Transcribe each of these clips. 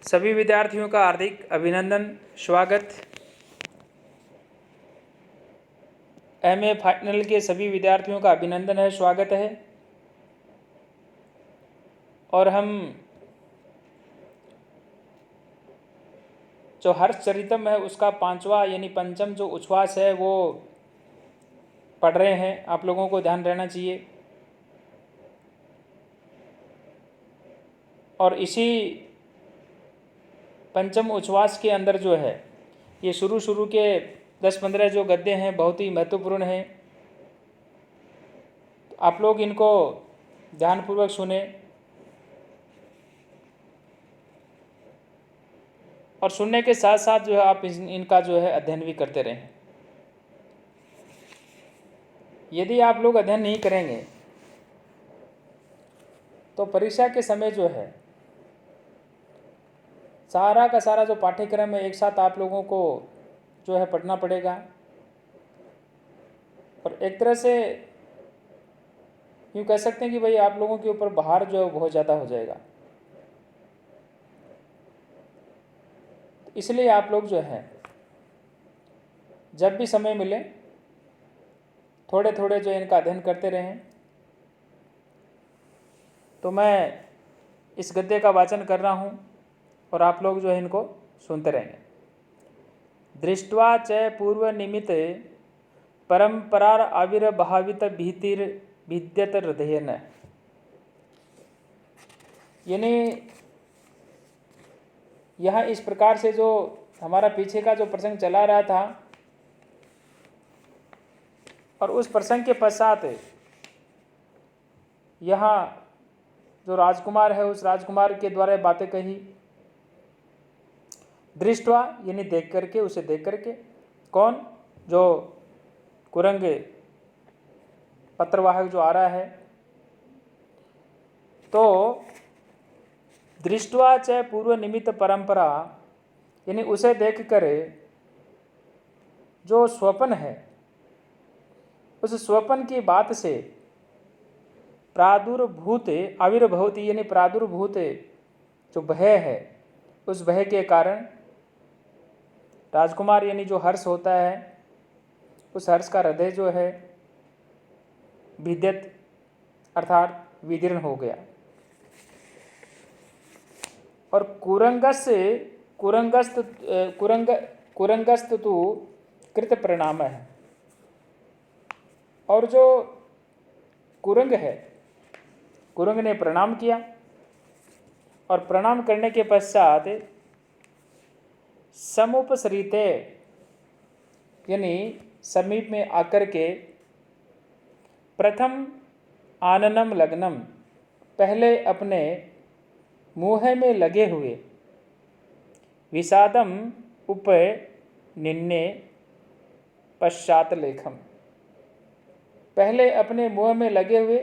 सभी विद्यार्थियों का हार्दिक अभिनंदन, स्वागत। एमए फाइनल के सभी विद्यार्थियों का अभिनंदन है, स्वागत है। और हम जो हर्षचरितम है उसका पांचवा यानी पंचम जो उच्छ्वास है वो पढ़ रहे हैं। आप लोगों को ध्यान रहना चाहिए। और इसी पंचम उच्छ्वास के अंदर जो है ये शुरू के 10-15 जो गद्य हैं बहुत ही महत्वपूर्ण हैं। तो आप लोग इनको ध्यानपूर्वक सुने और सुनने के साथ साथ जो है आप इनका जो है अध्ययन भी करते रहें। यदि आप लोग अध्ययन नहीं करेंगे तो परीक्षा के समय जो है सारा का सारा जो पाठ्यक्रम है एक साथ आप लोगों को जो है पढ़ना पड़ेगा और एक तरह से यूँ कह सकते हैं कि भाई आप लोगों के ऊपर भार जो है बहुत ज़्यादा हो जाएगा। इसलिए आप लोग जो है जब भी समय मिले थोड़े थोड़े जो इनका अध्ययन करते रहें। तो मैं इस गद्य का वाचन कर रहा हूँ और आप लोग जो है इनको सुनते रहेंगे। दृष्ट्वा च पूर्व निमित्त परंपरार आविर्भावित भीतिर विद्यत हृदयन, यानी यह इस प्रकार से जो हमारा पीछे का जो प्रसंग चला रहा था और उस प्रसंग के पश्चात यहाँ जो राजकुमार है उस राजकुमार के द्वारा बातें कही। दृष्टवा यानी देख करके, उसे देख करके। कौन? जो कुरंग पत्रवाहक जो आ रहा है। तो दृष्टवा च पूर्व निमित्त परंपरा यानी उसे देख कर जो स्वप्न है उस स्वप्न की बात से प्रादुर्भूत आविर्भूत यानी प्रादुर्भूत जो भय है उस भय के कारण राजकुमार यानी जो हर्ष होता है उस हर्ष का हृदय जो है विद्यत अर्थात विदीर्ण हो गया। और कुरंगस्त तो कृत परिणाम है। और जो कुरंग है, कुरंग ने प्रणाम किया और प्रणाम करने के पश्चात समुपसरिते यानी समीप में आकर के प्रथम आननम लग्नम पहले अपने मुँह में लगे हुए विषादम उप निन्ने पश्चात लेखम, पहले अपने मुँह में लगे हुए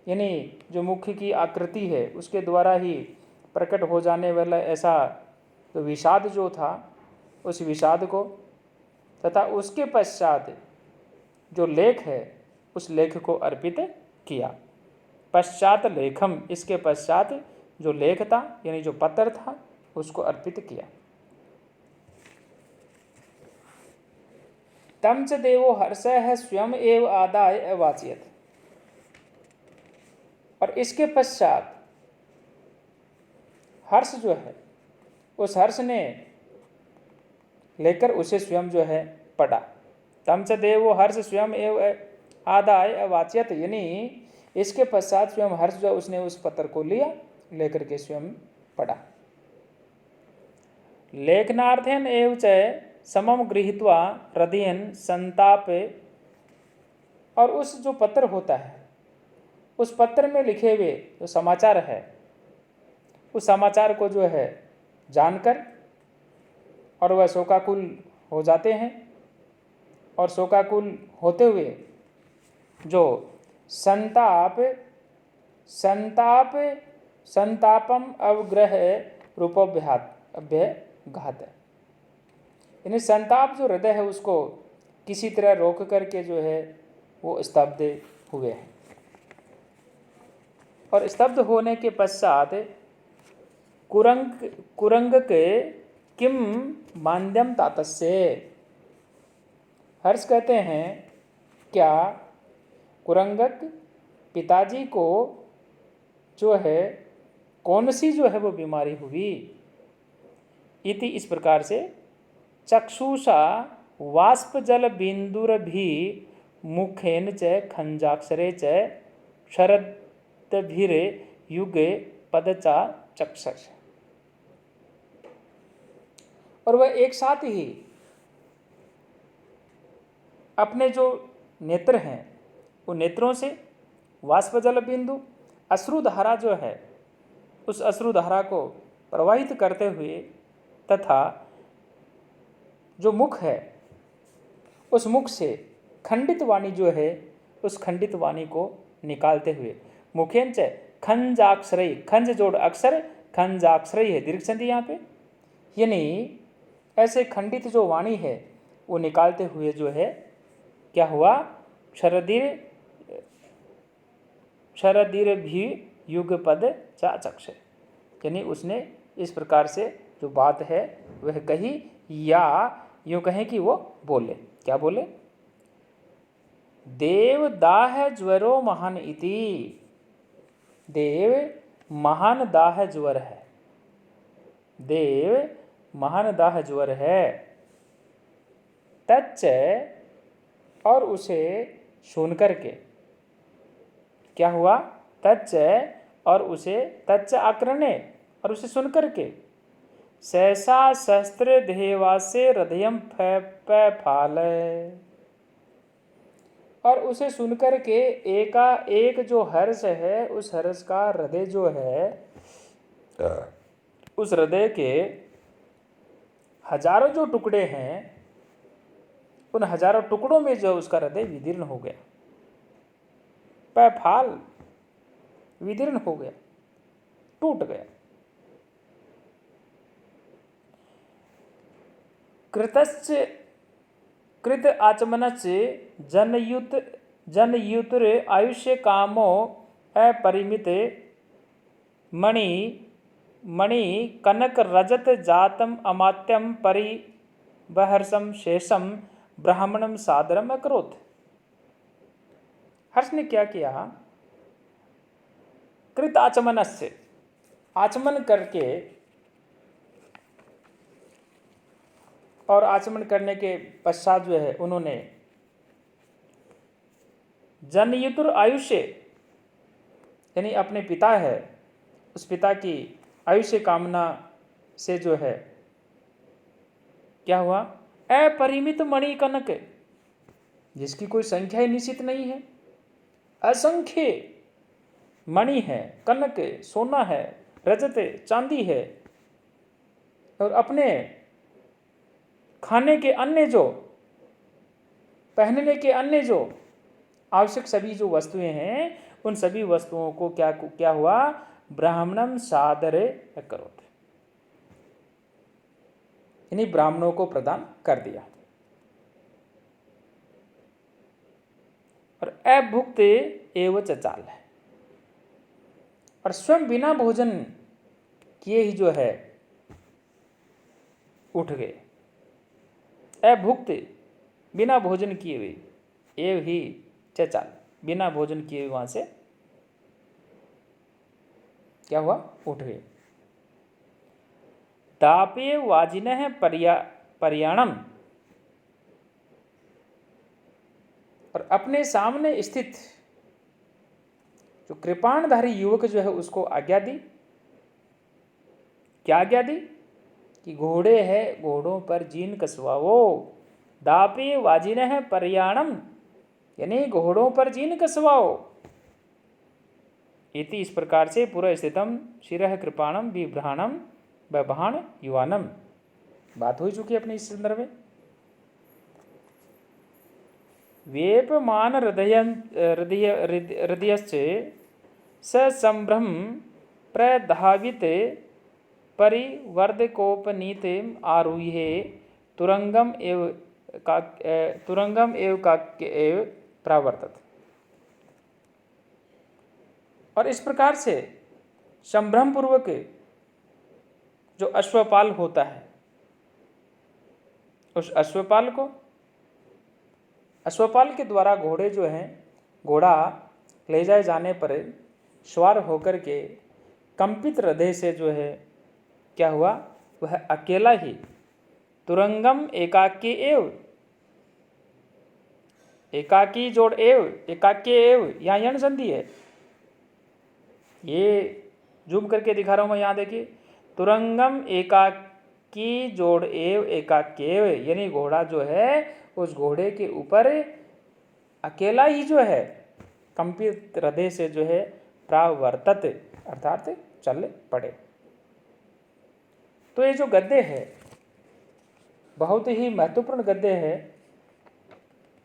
यानी जो मुख की आकृति है उसके द्वारा ही प्रकट हो जाने वाला ऐसा तो विषाद जो था उस विषाद को तथा उसके पश्चात जो लेख है उस लेख को अर्पित किया। पश्चात लेखम, इसके पश्चात जो लेख था यानी जो पत्र था उसको अर्पित किया। तम च देवो हर्ष है स्वयं एव आदाय अवाचयत, और इसके पश्चात हर्ष जो है उस हर्ष ने लेकर उसे स्वयं जो है पढ़ा। तम च देवो हर्ष स्वयं एव आदाय अवाचयत, यानी इसके पश्चात स्वयं हर्ष जो उसने उस पत्र को लिया लेकर के स्वयं पढ़ा। लेखनार्थेन एव च समम गृहीत्वा हृदयेन संताप, और उस जो पत्र होता है उस पत्र में लिखे हुए जो समाचार है उस समाचार को जो है जानकर और वह शोकाकुल हो जाते हैं। और शोकाकुल होते हुए जो संतापम अवग्रह रूपोभ्याघात, यानी संताप जो हृदय है उसको किसी तरह रोक करके जो है वो स्तब्ध हुए हैं। और स्तब्ध होने के पश्चात कुरंग के किम मान्द्यम तातस्य। हर्ष कहते हैं क्या कुरंगक पिताजी को जो है कौन सी जो है वो बीमारी हुई। इति इस प्रकार से चक्षुषा वाष्प जल बिंदुर भी मुखेन च खंजाक्षरे च शरदभिरे युगे पदचा चक्षस। और वह एक साथ ही अपने जो नेत्र हैं उन नेत्रों से वाष्प जल बिंदु अश्रुधारा जो है उस अश्रुधारा को प्रवाहित करते हुए तथा जो मुख है उस मुख से खंडित वाणी जो है उस खंडित वाणी को निकालते हुए मुखेंच खंजाक्षरई, खंज जोड़ अक्षर खंजाक्षरई है दीर्घ संधि यहाँ पे, यानी ऐसे खंडित जो वाणी है वो निकालते हुए जो है क्या हुआ शरदीर भी युगपद चाचक्ष, यानी उसने इस प्रकार से जो बात है वह कही, या यूं कहें कि वो बोले। क्या बोले? देव दाह ज्वरो महान इति। देव महान दाह ज्वर है, देव महान दाह ज्वर है। तच्च और उसे सुन करके क्या हुआ? तच्च और उसे तच्च आकरणे और उसे सुन करके सहसा शस्त्र देवासे हृदयम फाल, और उसे सुनकर के एकाएक जो हर्ष है उस हर्ष का हृदय जो है उस हृदय के हजारों जो टुकड़े हैं उन हजारों टुकड़ों में जो उसका हृदय विदीर्ण हो गया, पैफाल विदीर्ण हो गया, टूट गया। कृत आचमनस्य जनयुतर आयुष्य कामो अपरिमित मणि कनक रजत जातम अमात्यम परिबहर्षम शेषम ब्राह्मणम सादरम अकरोत्। हर्ष ने क्या किया? कृत आचमनस्य, आचमन करके और आचमन करने के पश्चात जो है उन्होंने जनयुतर आयुष्य, यानी अपने पिता है उस पिता की आयुष्य कामना से जो है क्या हुआ? अपरिमित मणि कनक, जिसकी कोई संख्या ही निश्चित नहीं है, असंख्य मणि है, कनक सोना है, रजत चांदी है, और अपने खाने के अन्य जो पहनने के अन्य जो आवश्यक सभी जो वस्तुएं हैं उन सभी वस्तुओं को क्या हुआ? ब्राह्मणम सादरे करोत्, यानी ब्राह्मणों को प्रदान कर दिया। और अभुक्त एव चचाल, और स्वयं बिना भोजन किए ही जो है उठ गए। अभुक्त बिना भोजन किए हुए, एव ही चचाल बिना भोजन किए हुए वहां से क्या हुआ? उठ गए। तापे वाजिनः पर्याणम, और अपने सामने स्थित जो कृपाणधारी युवक जो है उसको आज्ञा दी। क्या आज्ञा दी? कि घोड़े है, घोड़ों पर जीन कसवाओ। दापे वाजिनः पर्याणम, यानी घोड़ों पर जीन कसवाओ। इति इस प्रकार से पूरा स्थितम शिरः कृपाणम बिभ्राणम बभाण युवानम, बात हो चुकी अपने इस संदर्भ में। वेपमान हृदयश्च ससंभ्रम प्रधावित परिवर्धकोपनीतिम आरुह्य तुरंगम एव काक्य एव प्रावर्तत। और इस प्रकार से संभ्रम पूर्वक जो अश्वपाल होता है, उस अश्वपाल के द्वारा घोड़े जो हैं, घोड़ा ले जाए जाने पर सवार होकर के कंपित हृदय से जो है क्या हुआ, वह अकेला ही तुरंगम एकाकी एव, एकाकी जोड़ एव, एकाकी एव, यहाँ यण संधि है, ये जूम करके दिखा रहा हूं मैं, यहाँ देखिए, तुरंगम एकाकी जोड़ एव एकाकेव, यानी घोड़ा जो है उस घोड़े के ऊपर अकेला ही जो है कंपित हृदय से जो है प्रावर्तत, अर्थात चल पड़े। तो ये जो गद्य है बहुत ही महत्वपूर्ण गद्य है,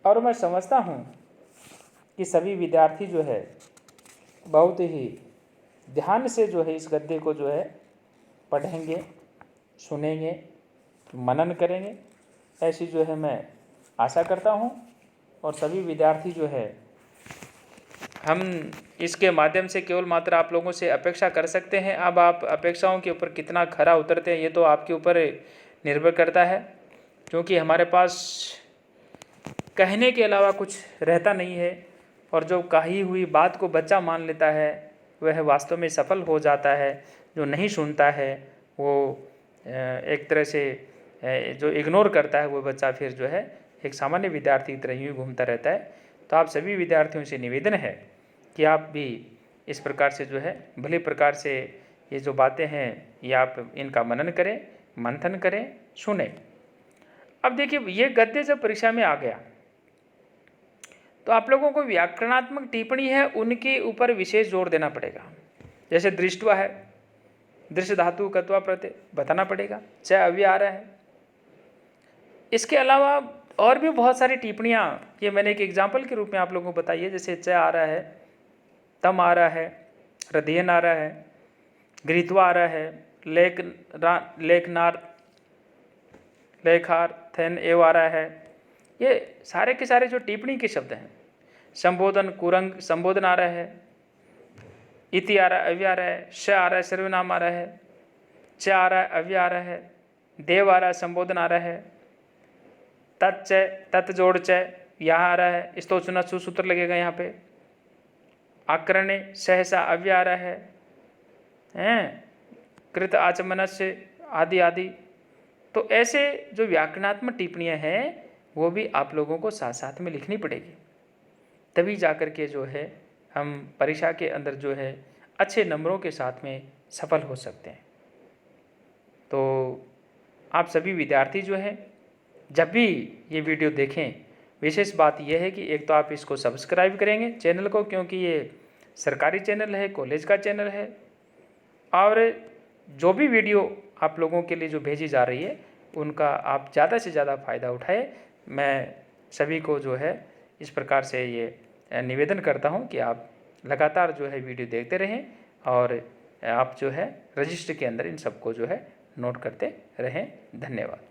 और मैं समझता हूँ कि सभी विद्यार्थी जो है बहुत ही ध्यान से जो है इस गद्य को जो है पढ़ेंगे, सुनेंगे, मनन करेंगे, ऐसी जो है मैं आशा करता हूँ। और सभी विद्यार्थी जो है, हम इसके माध्यम से केवल मात्र आप लोगों से अपेक्षा कर सकते हैं। अब आप अपेक्षाओं के ऊपर कितना खरा उतरते हैं ये तो आपके ऊपर निर्भर करता है, क्योंकि हमारे पास कहने के अलावा कुछ रहता नहीं है, और जो कही हुई बात को बच्चा मान लेता है वह वास्तव में सफल हो जाता है। जो नहीं सुनता है वो एक तरह से जो इग्नोर करता है वो बच्चा फिर जो है एक सामान्य विद्यार्थी की तरह यूँ घूमता रहता है। तो आप सभी विद्यार्थियों से निवेदन है कि आप भी इस प्रकार से जो है भली प्रकार से ये जो बातें हैं ये आप इनका मनन करें, मंथन करें, सुने। अब देखिए, ये गद्य जब परीक्षा में आ गया तो आप लोगों को व्याकरणात्मक टिप्पणी है उनके ऊपर विशेष जोर देना पड़ेगा। जैसे दृष्टवा है, दृश्य धातु कत्वा प्रत्यय बताना पड़ेगा, च अव्यय आ रहा है। इसके अलावा और भी बहुत सारी टिप्पणियाँ, ये मैंने एक एग्जाम्पल के रूप में आप लोगों को बताई है। जैसे च आ रहा है, तम आ रहा है, हृदयन आ रहा है, गृहीत्वा आ रहा है, लेखनार, लेखार, थैन एव आ रहा है। ये सारे के सारे जो टिप्पणी के शब्द हैं। संबोधन, कुरंग संबोधन आ रहा है, इति आ रहा है, अव्यय आ रहा है, श आ रहा है, सर्वनाम आ रहा है, च आ रहा है, अव्यय आ रहा है, देव आ रहा है, संबोधन आ रहा है, तत्च, तत् जोड़ च यहाँ आ रहा है, स्तोचना सूत्र लगेगा यहाँ पे, आकरणे सहसा अव्यय आ रहा है, कृत आचमनस्य आदि आदि। तो ऐसे जो व्याकरणात्मक टिप्पणियाँ हैं वो भी आप लोगों को साथ साथ में लिखनी पड़ेगी, तभी जाकर के जो है हम परीक्षा के अंदर जो है अच्छे नंबरों के साथ में सफल हो सकते हैं। तो आप सभी विद्यार्थी जो हैं जब भी ये वीडियो देखें, विशेष बात यह है कि एक तो आप इसको सब्सक्राइब करेंगे चैनल को, क्योंकि ये सरकारी चैनल है, कॉलेज का चैनल है, और जो भी वीडियो आप लोगों के लिए जो भेजी जा रही है उनका आप ज़्यादा से ज़्यादा फ़ायदा उठाएं। मैं सभी को जो है इस प्रकार से ये निवेदन करता हूं कि आप लगातार जो है वीडियो देखते रहें, और आप जो है रजिस्टर के अंदर इन सबको जो है नोट करते रहें। धन्यवाद।